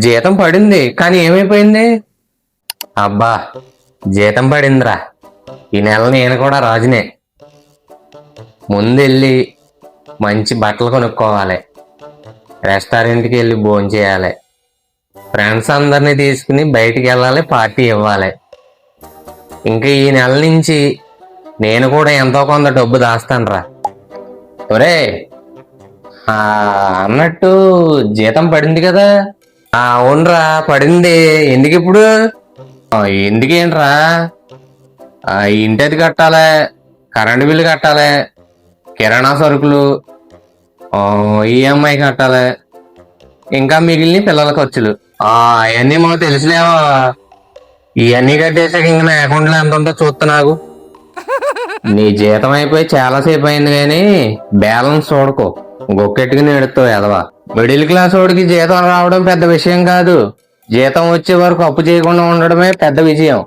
జీతం పడింది కానీ ఏమైపోయింది? అబ్బా, జీతం పడిందిరా. ఈ నెల నేను కూడా రాజునే. ముందెళ్ళి మంచి బట్టలు కొనుక్కోవాలి, రెస్టారెంట్కి వెళ్ళి భోంచేయాలి, ఫ్రెండ్స్ అందరినీ తీసుకుని బయటికి వెళ్ళాలి, పార్టీ ఇవ్వాలి. ఇంకా ఈ నెల నుంచి నేను కూడా ఎంతో కొంత డబ్బు దాస్తానురా. ఒరే, అన్నట్టు జీతం పడింది కదా? అవునరా, పడింది. ఎందుకు ఇప్పుడు? ఎందుకేంట్రా? ఇంటది కట్టాలి, కరెంటు బిల్లు కట్టాలి, కిరాణా సరుకులు, ఈఎంఐ కట్టాలి, ఇంకా మిగిలిన పిల్లల ఖర్చులు. అవన్నీ మాకు తెలుసులేవా? ఇవన్నీ కట్టేసాక ఇంక నా అకౌంట్లో ఎంత ఉందో చూస్తున్నాగు. నీ జీతం అయిపోయి చాలాసేపు అయింది కానీ బ్యాలెన్స్ చూడకు, గొక్కెట్టుకుని ఎడుతావు ఎదవా. మిడిల్ క్లాస్ వాడికి జీతం రావడం పెద్ద విషయం కాదు, జీతం వచ్చే వరకు అప్పు చేయకుండా ఉండడమే పెద్ద విజయం.